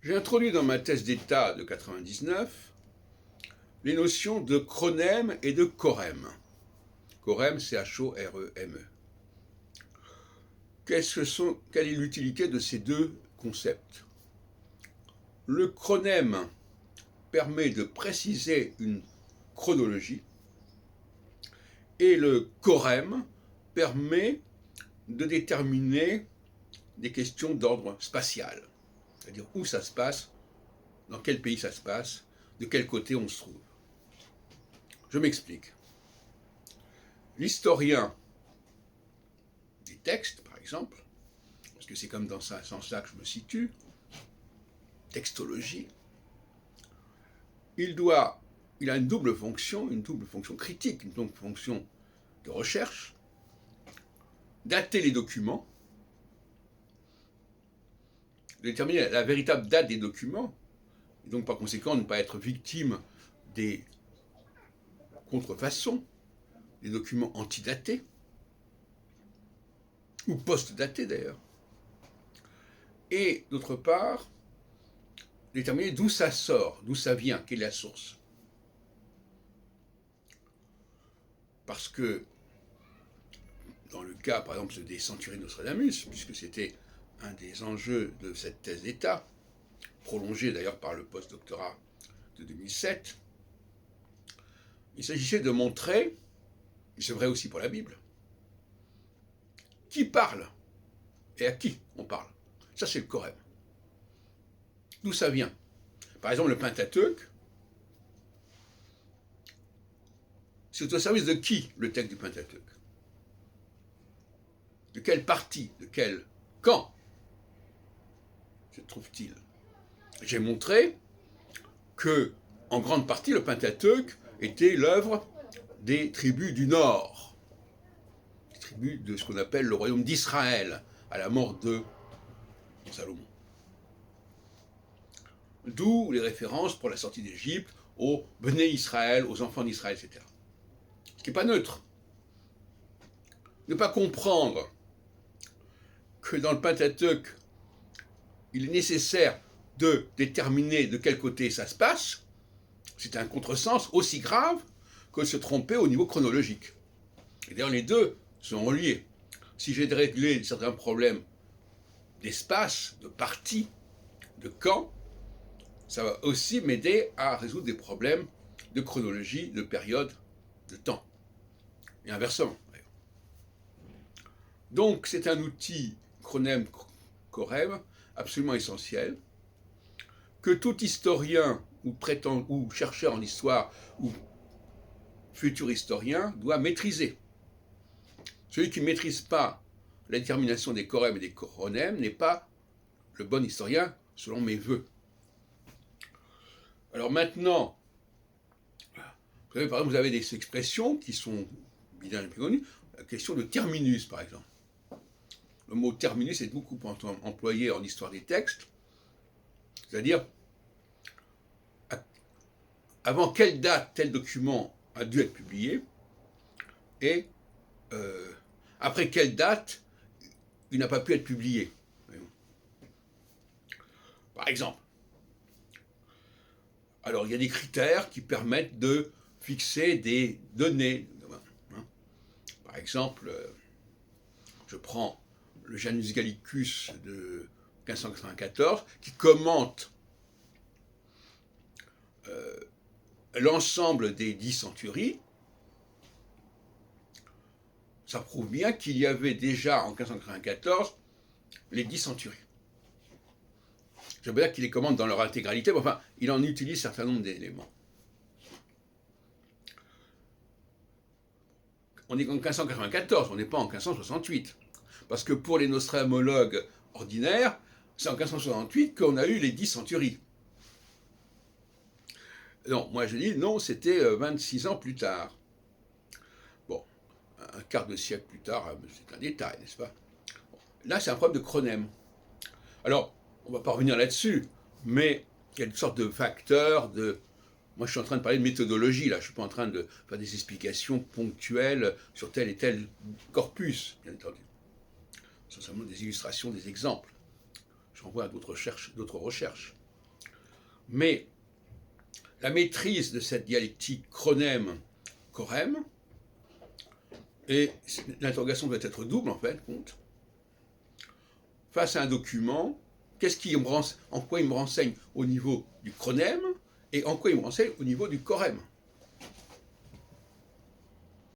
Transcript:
J'ai introduit dans ma thèse d'état de 99 les notions de chronème et de chorème. Chorème, C-H-O-R-E-M-E. Quelle est l'utilité de ces deux concepts? Le chronème permet de préciser une chronologie et le chorème permet de déterminer des questions d'ordre spatial, c'est-à-dire où ça se passe, dans quel pays ça se passe, de quel côté on se trouve. Je m'explique. L'historien des textes, par exemple, parce que c'est comme dans ce sens-là que je me situe, textologie, il a une double fonction critique, une double fonction de recherche, dater les documents, déterminer la véritable date des documents, et donc par conséquent ne pas être victime des contrefaçons, des documents antidatés, ou post-datés d'ailleurs, et d'autre part, déterminer d'où ça sort, d'où ça vient, quelle est la source. Parce que, dans le cas, par exemple, des centuries de Nostradamus, puisque c'était un des enjeux de cette thèse d'État, prolongée d'ailleurs par le post-doctorat de 2007, il s'agissait de montrer, et c'est vrai aussi pour la Bible, qui parle et à qui on parle. Ça, c'est le chorème. D'où ça vient? Par exemple, le Pentateuque, c'est au service de qui le texte du Pentateuque? De quelle partie? De quel camp se trouve-t-il? J'ai montré que, en grande partie, le Pentateuque était l'œuvre des tribus du Nord, des tribus de ce qu'on appelle le royaume d'Israël, à la mort de Salomon. D'où les références pour la sortie d'Égypte aux Bnei Israël, aux enfants d'Israël, etc. Ce qui n'est pas neutre. Ne pas comprendre que dans le Pentateuque, il est nécessaire de déterminer de quel côté ça se passe, c'est un contresens aussi grave que se tromper au niveau chronologique. Et d'ailleurs, les deux sont reliés. Si j'ai réglé certains problèmes d'espace, de partie, de camp, ça va aussi m'aider à résoudre des problèmes de chronologie, de période, de temps. Et inversement. Donc, c'est un outil chronème-chorème absolument essentiel que tout historien ou chercheur en histoire ou futur historien doit maîtriser. Celui qui ne maîtrise pas la détermination des chorèmes et des chronèmes n'est pas le bon historien, selon mes voeux. Alors maintenant, vous savez, par exemple, vous avez des expressions qui sont bien plus connues. La question de terminus, par exemple. Le mot terminus est beaucoup employé en histoire des textes, c'est-à-dire avant quelle date tel document a dû être publié et après quelle date il n'a pas pu être publié. Par exemple, alors il y a des critères qui permettent de fixer des données. Par exemple, je prends le Janus Gallicus de 1594 qui commente l'ensemble des 10 centuries. Ça prouve bien qu'il y avait déjà en 1594 les 10 centuries. Je veux dire qu'il les commente dans leur intégralité, mais enfin, il en utilise un certain nombre d'éléments. On est en 1594, on n'est pas en 1568. Parce que pour les nostramologues ordinaires, c'est en 1568 qu'on a eu les 10 centuries. Non, moi je dis non, c'était 26 ans plus tard. Bon, un quart de siècle plus tard, c'est un détail, n'est-ce pas? Bon, là, c'est un problème de chronème. Alors, on ne va pas revenir là-dessus, mais il y a une sorte de facteurs de... Moi, je suis en train de parler de méthodologie, là. Je ne suis pas en train de faire des explications ponctuelles sur tel et tel corpus, bien entendu. Ce sont seulement des illustrations, des exemples. Je renvoie à d'autres recherches. Mais la maîtrise de cette dialectique chronème-chorème, et l'interrogation doit être double en fait, compte, face à un document, en quoi il me renseigne au niveau du chronème et en quoi il me renseigne au niveau du chorème.